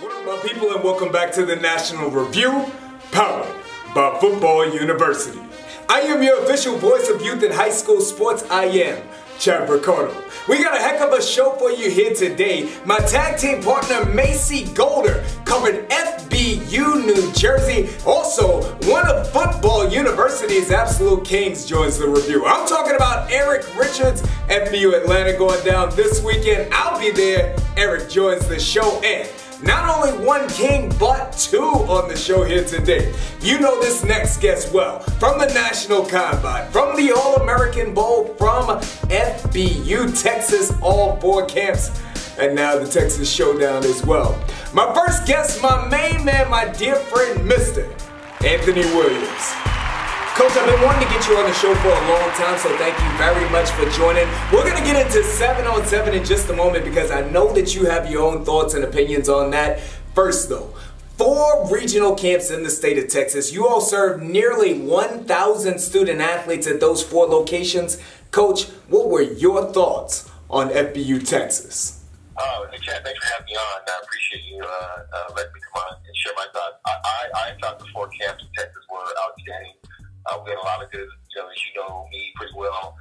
What up, my people, and welcome back to the National Review, powered by Football University. I am your official voice of youth and high school sports. I am Chad Ricardo. We got a heck of a show for you here today. My tag team partner, Macy Golder, covered FBU New Jersey. Also, one of Football University's absolute kings joins the review. I'm talking about Erik Richards, FPU Atlanta going down this weekend. I'll be there. Erik joins the show, and not only one king, but two on the show here today. You know this next guest well. From the National Combine, from the All-American Bowl, from FBU, Texas, all four camps, and now the Texas Showdown as well. My first guest, my main man, my dear friend, Mr. Anthony Williams. Coach, I've been wanting to get you on the show for a long time, so thank you very much for joining. We're going to get into 7-on-7 in just a moment because I know that you have your own thoughts and opinions on that. First, though, 4 regional camps in the state of Texas. You all serve nearly 1,000 student athletes at those 4 locations. Coach, what were your thoughts on FBU Texas? Hey Chad, thanks for having me on. I appreciate you letting me come on and share my thoughts. I thought the 4 camps in Texas were outstanding. We had a lot of good, as you know me pretty well,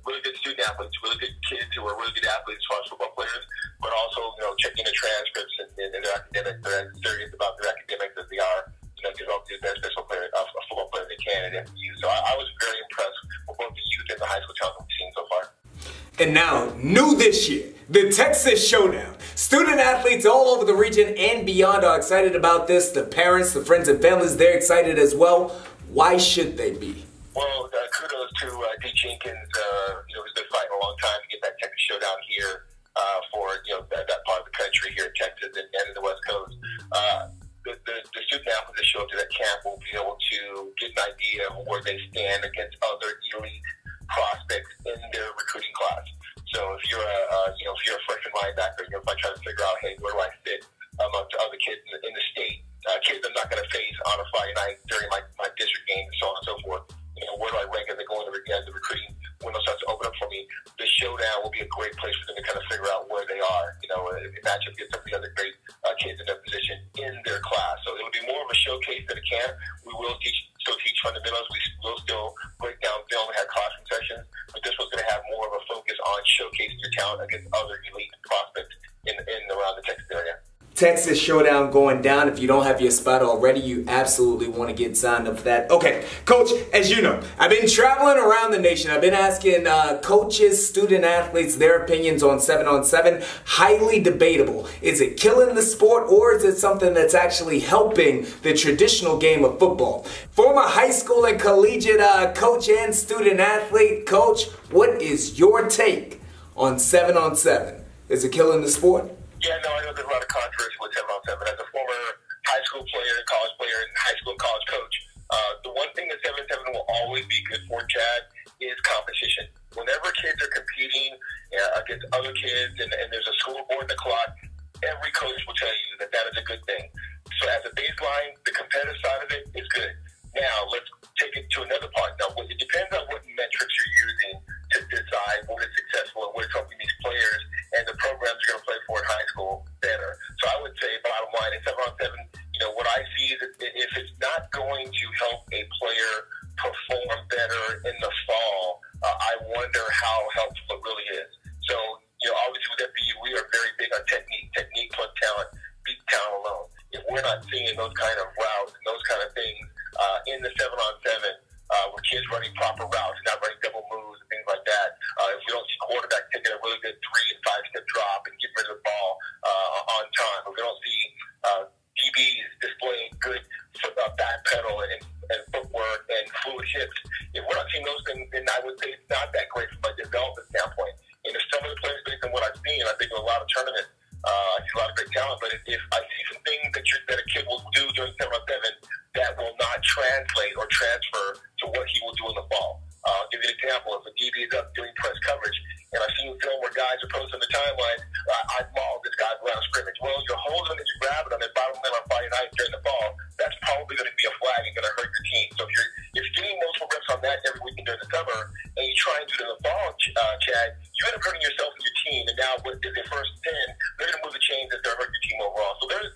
really good student athletes, really good kids who are really good athletes as far as football players, but also, checking the transcripts and their academics. They're as serious about their academics as they are, developing the best football player they can at FBU. So I was very impressed with both the youth and the high school talent we've seen so far. And now, new this year, the Texas Showdown. Student athletes all over the region and beyond are excited about this. The parents, the friends, and families, they're excited as well. Why should they be? Well, kudos to D. Jenkins. He's been fighting a long time to get that Texas Showdown here for that part of the country here in Texas and in the West Coast. The student athletes that show up to that camp will be able to get an idea of where they stand against other elite prospects in their recruiting class. So if you're a freshman linebacker, if I try to figure out, hey, where do I fit amongst other kids in the state? Kids I'm not going to face on a Friday night during my district game and so on and so forth. Where do I rank as they go into the recruiting window starts to open up for me? The Showdown will be a great place for them to kind of figure out where they are. Match up against some of the other great kids in their position in their class. So it'll be more of a showcase than a camp. We will still teach fundamentals. We will still break down film and have classroom sessions. But this was going to have more of a focus on showcasing your talent against other elite prospects in around the Texas area. Texas Showdown going down. If you don't have your spot already, you absolutely want to get signed up for that. Okay, Coach, as you know, I've been traveling around the nation. I've been asking coaches, student athletes, their opinions on 7-on-7. Highly debatable. Is it killing the sport, or is it something that's actually helping the traditional game of football? Former high school and collegiate coach and student athlete, Coach, what is your take on 7-on-7? Is it killing the sport? Yeah, no, I know there's a lot of controversy with 7-on-7. As a former high school player and college player and high school and college coach, the one thing that 7-on-7 will always be good for, Chad, is competition. Whenever kids are competing against other kids and there's a scoreboard and a clock, every coach will tell you that is a good thing. So as a baseline, the competitive side of it is good. Now, let's take it to another part. Now, it depends on what metrics you're using to decide what is successful and what is helping these players and the programs you're going to play for in high school better. So I would say, bottom line, in 7-on-7, what I see is that if it's not going to help a player perform better in the fall, I wonder how helpful it really is. So, obviously with FBU, we are very big on technique plus talent, beat talent alone. If we're not seeing those kind of routes and those kind of things in the 7-on-7, where kids running proper routes, not running double moves and things like that. If we don't see quarterbacks taking a really good 3- and 5-step drop and getting rid of the ball on time, if we don't see DBs displaying good back pedal and footwork and fluid hips, if we're not seeing those things, then I would say it's not that great from a development standpoint. And if some of the players, based on what I've seen, I think in a lot of tournaments, I see a lot of great talent, but if I see some things that a kid will do during 7-on-7 that will not translate or transfer to what he will do in the fall. I'll give you an example. If a DB is up doing press coverage, and I've seen film where guys are posting on the timeline, I mauled this guy around scrimmage. Well, you're holding him and you're grabbing him and bottom him on Friday night during the fall. That's probably going to be a flag and going to hurt your team. So if you're getting multiple reps on that every weekend during the summer, and you try and do it in the fall, Chad, you end up hurting yourself and your team. And now, with their first 10, they're going to move the chains that's going to hurt your team overall. So there's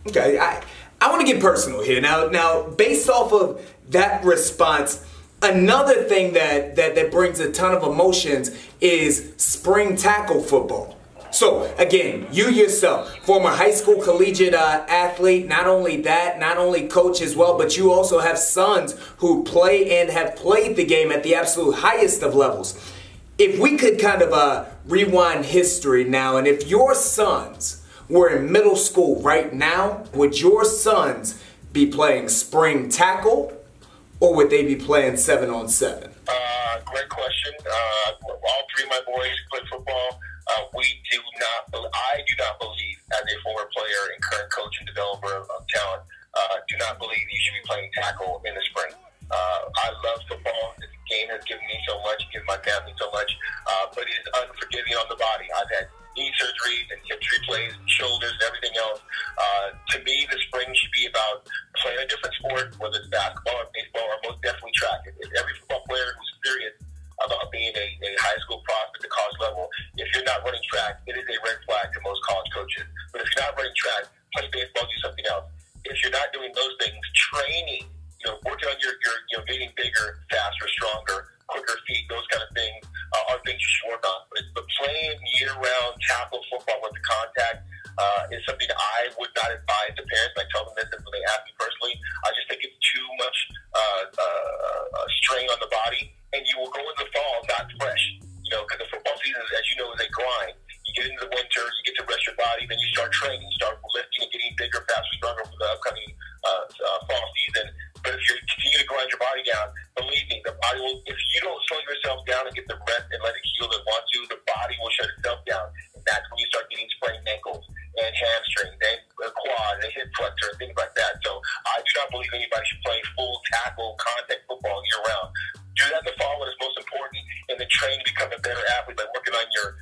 Okay, I want to get personal here. Now, based off of that response, another thing that brings a ton of emotions is spring tackle football. So, again, you yourself, former high school collegiate athlete, not only that, not only coach as well, but you also have sons who play and have played the game at the absolute highest of levels. If we could kind of rewind history now, and if your sons were in middle school right now, would your sons be playing spring tackle or would they be playing 7-on-7? Great question. All three of my boys play football. I do not believe, as a former player and current coach and developer of talent, do not believe you should be playing tackle in the spring. I love football. This game has given me so much, given my family so much, but it is unforgiving on the body. I've had knee surgeries and hip replays, shoulders, and everything else. To me, the spring should be about playing a different sport, whether it's basketball or baseball or most definitely track. If every football player who's serious about being a high school prospect at the college level, if you're not running track, it is a red flag to most college coaches. But if you're not running track, play baseball, do something else. If you're not doing those things, training, working on your getting bigger, faster, stronger, quicker feet, those kind of things are things you should work on. But playing year-round tackle football with the contact is something that I would not advise to parents. I tell them this when they ask me personally. I just think it's too much strain on the body, and you will go into the fall not fresh. Because the football season, as you know, is a grind. You get into the winter, you get to rest your body, then you start training, you start lifting and getting bigger, faster, stronger for the upcoming fall season. But if you continue to grind your body down, believe me, the body will, if you don't slow yourself down and get the rest and let it heal that wants to, the body will shut itself down. And that's when you start getting sprained ankles and hamstrings and a quad and a hip flexor and things like that. So I do not believe anybody should play full tackle contact football year round. Do that in the fall when it's most important, and then train to become a better athlete by working on your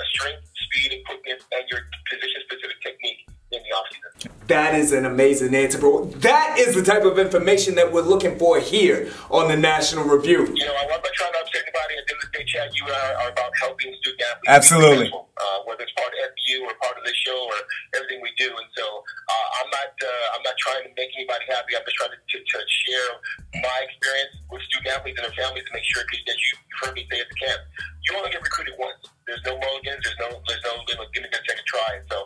strength, speed, and quickness, and your position-specific technique in the offseason. That is an amazing answer, bro. That is the type of information that we're looking for here on the National Review. I'm not trying to upset anybody. At the end of the day, Chad, you and I are about helping student athletes. Absolutely. Whether it's part of FPU or part of this show or everything we do. And so I'm not trying to make anybody happy. I'm just trying to share my experience with student athletes and their families to make sure, because as you've heard me say at the camp, you only get recruited once. There's no mulligans. There's no give me a second try. And so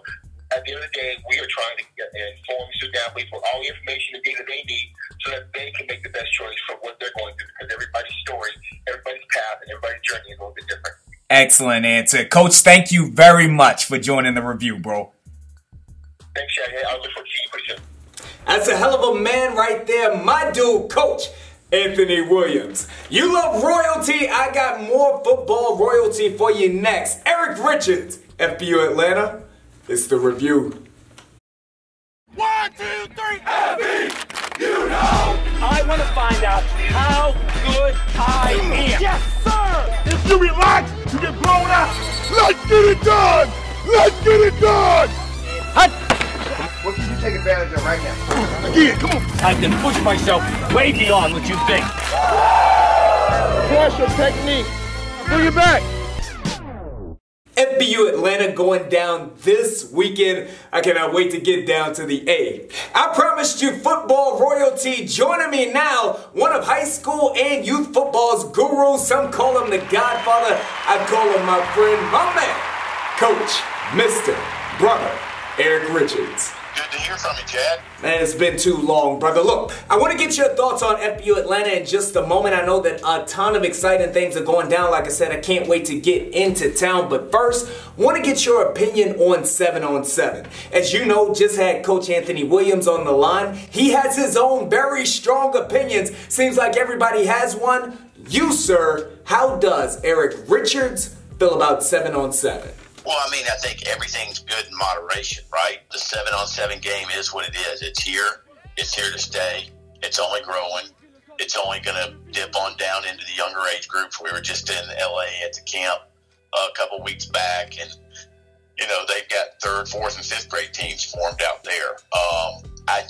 at the end of the day, we are trying to inform student athletes with all the information and data they need so that they can make the best choice for what they're going through, because everybody's story, everybody's path, and everybody's journey is a little bit different. Excellent answer. Coach, thank you very much for joining the review, bro. Thanks, Shaq. I'll look forward to seeing you pretty soon. That's a hell of a man right there, my dude, Coach Anthony Williams. You love royalty? I got more football royalty for you next. Erik Richards, Fpu Atlanta. It's the review. 1, 2, 3, FP, I want to find out how good I am. Yes, sir! If you relax, you get blown out. Let's get it done! Let's get it done! What can you take advantage of right now? Again, come on. I can push myself way beyond what you think. Pressure technique. Bring it back. Fpu Atlanta going down this weekend. I cannot wait to get down to the A. I promised you football royalty. Joining me now, one of high school and youth football's gurus. Some call him the Godfather. I call him my friend, my man, Coach, Mr. Brother, Erik Richards. Good to hear from you, Chad. Man, it's been too long, brother. Look, I want to get your thoughts on Fpu Atlanta in just a moment. I know that a ton of exciting things are going down. Like I said, I can't wait to get into town. But first, I want to get your opinion on 7-on-7. As you know, just had Coach Anthony Williams on the line. He has his own very strong opinions. Seems like everybody has one. You, sir, how does Erik Richards feel about 7-on-7? Well, I mean, I think everything's good in moderation, right? The 7-on-7 game is what it is. It's here. It's here to stay. It's only growing. It's only going to dip on down into the younger age groups. We were just in L.A. at the camp a couple weeks back, and, they've got 3rd, 4th, and 5th grade teams formed out there. I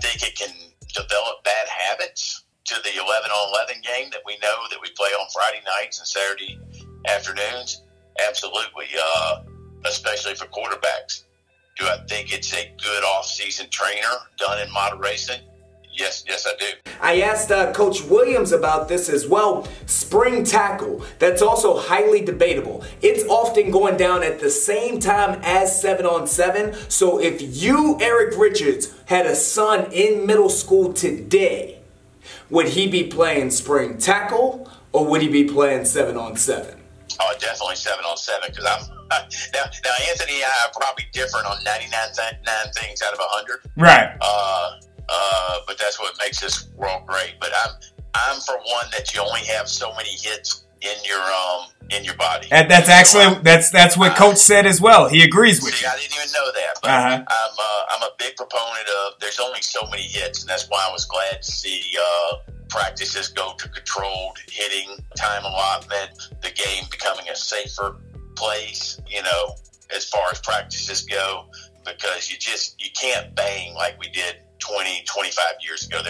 think it can develop bad habits to the 11-on-11 game that we know that we play on Friday nights and Saturday afternoons? Absolutely, especially for quarterbacks. Do I think it's a good off seasoned trainer done in moderation? Yes, I do. I asked Coach Williams about this as well. Spring tackle, that's also highly debatable. It's often going down at the same time as 7-on-7. So if you, Erik Richards, had a son in middle school today, would he be playing spring tackle or would he be playing 7-on-7? Oh, definitely 7-on-7 because now Anthony and I are probably different on 99 things out of 100. Right. But that's what makes this world great. But I'm for one that you only have so many hits in your body. And that's actually that's what Coach said as well. He agrees with you. I didn't even know that. But I'm a big proponent of there's only so many hits, and that's why I was glad to see practices go to controlled hitting, time allotment, the game becoming a safer place, as far as practices go, because you can't bang like we did 20, 25 years ago.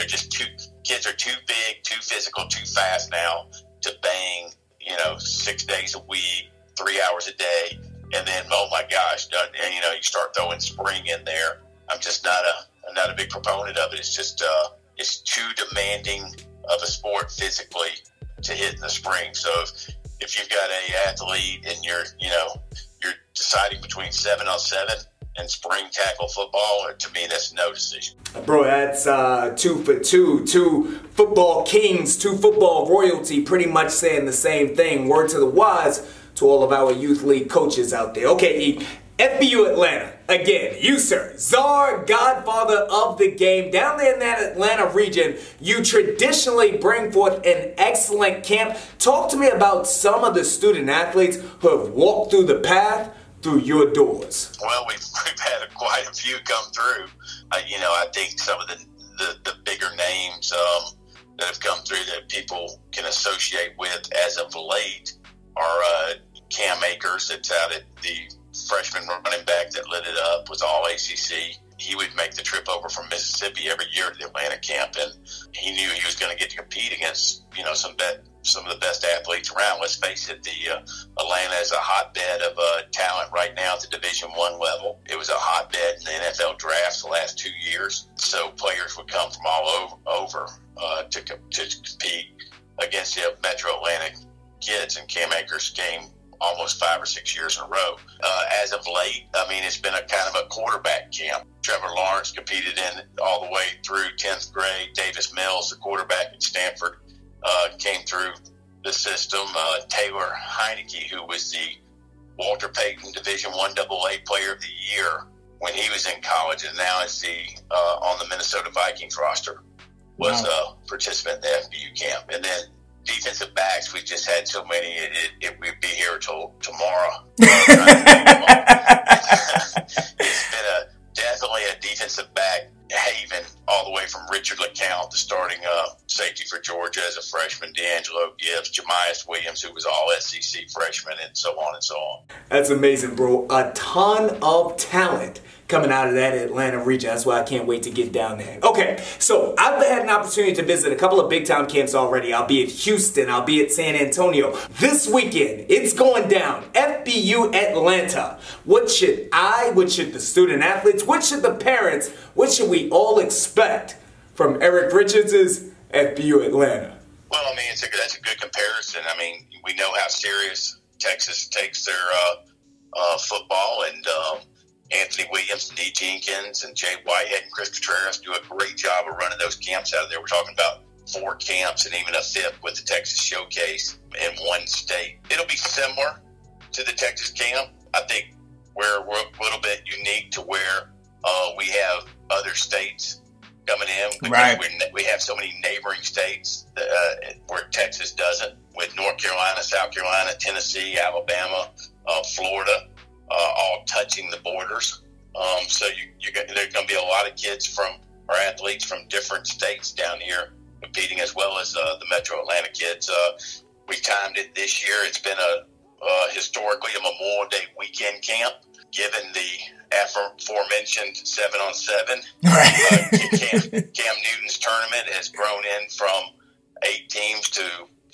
Kids are too big, too physical, too fast now to bang, 6 days a week, 3 hours a day. And then, oh my gosh, you start throwing spring in there. I'm just not a big proponent of it. It's just, it's too demanding of a sport physically to hit in the spring. So if you've got a athlete and you're deciding between 7-on-7 and spring tackle football, to me, that's no decision. Bro, that's 2 for 2. 2 football kings, 2 football royalty, pretty much saying the same thing. Word to the wise to all of our youth league coaches out there. Okay, Fpu Atlanta, again, you sir, czar, godfather of the game. Down there in that Atlanta region, you traditionally bring forth an excellent camp. Talk to me about some of the student athletes who have walked through the path through your doors. Well, we've had quite a few come through. I think some of the bigger names that have come through that people can associate with as of late are Cam Akers, that's out at the freshman running back that lit it up, was all ACC. He would make the trip over from Mississippi every year to the Atlanta camp, and he knew he was going to get to compete against some of the best athletes around. Let's face it, the Atlanta is a hotbed of talent right now at the Division I level. It was a hotbed in the NFL drafts the last 2 years, so players would come from all over to compete against the Metro Atlanta kids, and Cam Akers came almost 5 or 6 years in a row. As of late, it's been a kind of a quarterback camp. Trevor Lawrence competed in all the way through 10th grade. Davis Mills, the quarterback at Stanford, came through the system. Taylor Heineke, who was the Walter Payton Division I AA Player of the Year when he was in college, and now is on the Minnesota Vikings roster, was a participant in the FBU camp. And then defensive backs, we just had so many, we'd be here till tomorrow. It's been definitely a defensive back haven all the way from Richard LeCount, the starting safety for Georgia as a freshman, D'Angelo Gibbs, Jemias Williams, who was all SEC freshman, and so on and so on. That's amazing, bro. A ton of talent coming out of that Atlanta region. That's why I can't wait to get down there. Okay, so I've had an opportunity to visit a couple of big-time camps already. I'll be at Houston. I'll be at San Antonio. This weekend, it's going down. Fpu Atlanta. What should the student athletes, what should the parents, what should we all expect from Erik Richards' Fpu Atlanta? Well, that's a good comparison. We know how serious Texas takes their football, and Anthony Williams, D. Jenkins, and Jay Whitehead and Chris Contreras do a great job of running those camps out of there. We're talking about 4 camps and even a 5th with the Texas Showcase in one state. It'll be similar to the Texas camp. I think we're a little bit unique to where we have other states coming in because right. we have so many neighboring states where Texas doesn't, with North Carolina, South Carolina, Tennessee, Alabama, Florida, all touching the borders. So there's going to be a lot of kids or athletes from different states down here competing, as well as the Metro Atlanta kids. We timed it this year. It's been historically a Memorial Day weekend camp. Given the aforementioned 7-on-7, Cam Newton's tournament has grown in from 8 teams to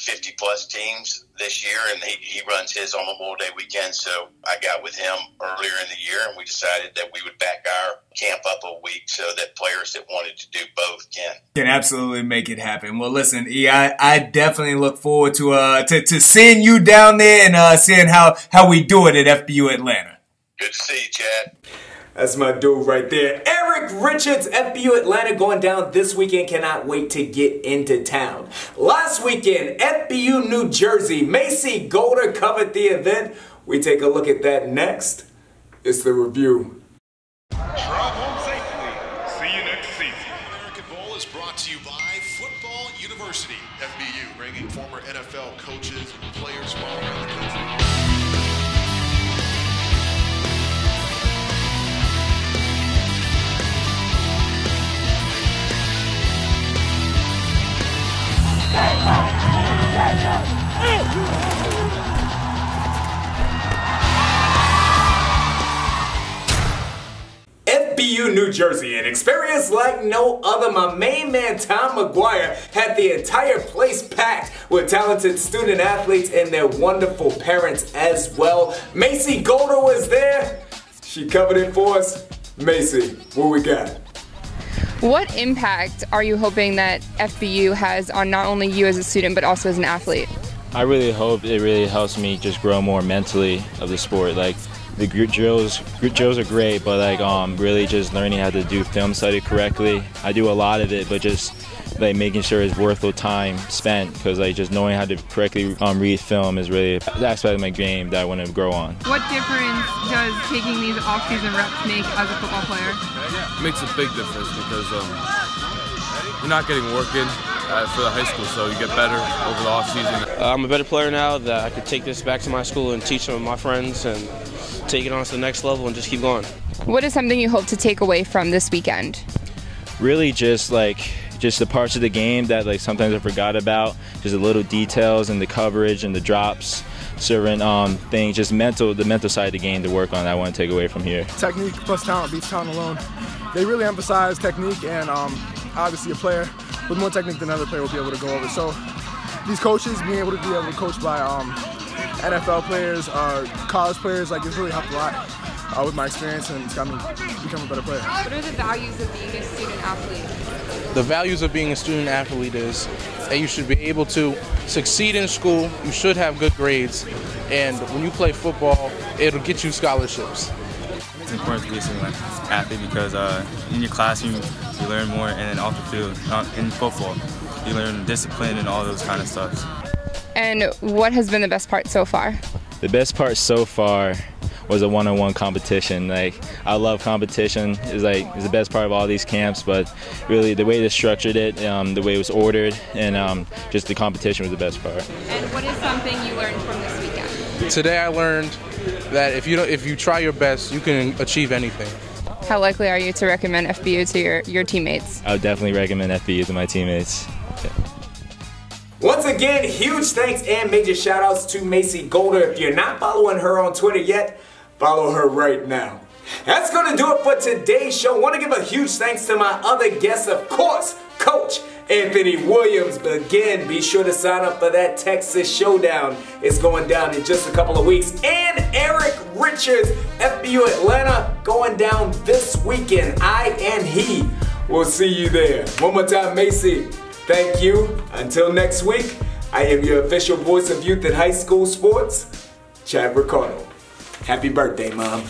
50-plus teams this year, and he runs his on Memorial Day weekend. So I got with him earlier in the year, and we decided that we would back our camp up a week so that players that wanted to do both can absolutely make it happen. Well, listen, E, I definitely look forward to seeing you down there and seeing how we do it at FPU Atlanta. Good to see you, Chad. That's my dude right there. Erik Richards, FPU Atlanta going down this weekend. Cannot wait to get into town. Last weekend, FPU New Jersey. Macy Golder covered the event. We take a look at that next. It's the review. Drive home safely. See you next season. American Bowl is brought to you by Football University. FBU, bringing former NFL coaches and players from all around the country. FPU New Jersey, an experience like no other. My main man Tom McGuire had the entire place packed with talented student athletes and their wonderful parents as well. Macy Golder was there. She covered it for us. Macy, what we got? What impact are you hoping that FPU has on not only you as a student but also as an athlete? I really hope it really helps me just grow more mentally of the sport. Like the group drills are great, but like really just learning how to do film study correctly. I do a lot of it, but just like making sure it's worth the time spent, because like just knowing how to correctly read film is really the aspect of my game that I want to grow on. What difference does taking these off-season reps make as a football player? It makes a big difference because you're not getting work in for the high school, so you get better over the off-season. I'm a better player now that I could take this back to my school and teach some of my friends and take it on to the next level and just keep going. What is something you hope to take away from this weekend? Really just the parts of the game that like sometimes I forgot about, just the little details and the coverage and the drops, certain things, just the mental side of the game to work on that I want to take away from here. Technique plus talent beats talent alone. They really emphasize technique, and obviously a player with more technique than another player will be able to go over. So these coaches being able to coach by NFL players, college players, like it's really helped a lot with my experience, and it's got me become a better player. What are the values of being a student athlete? The values of being a student athlete is that you should be able to succeed in school, you should have good grades, and when you play football, it'll get you scholarships. It's important to be a student athlete because in your classroom you learn more, and then off the field, in football, you learn discipline and all those kind of stuff. And what has been the best part so far? The best part so far was a one-on-one competition. Like, I love competition. It's the best part of all these camps, but really the way they structured it, the way it was ordered, and just the competition was the best part. And what is something you learned from this weekend? Today I learned that if you try your best, you can achieve anything. How likely are you to recommend FBU to your teammates? I would definitely recommend FBU to my teammates. Yeah. Once again, huge thanks and major shout outs to Macy Golder. If you're not following her on Twitter yet, follow her right now. That's going to do it for today's show. I want to give a huge thanks to my other guests, of course, Coach Anthony Williams. But again, be sure to sign up for that Texas Showdown. It's going down in just a couple of weeks. And Erik Richards, FPU Atlanta, going down this weekend. I and he will see you there. One more time, Macy. Thank you. Until next week, I am your official voice of youth and high school sports, Chad Ricardo. Happy birthday, Mom.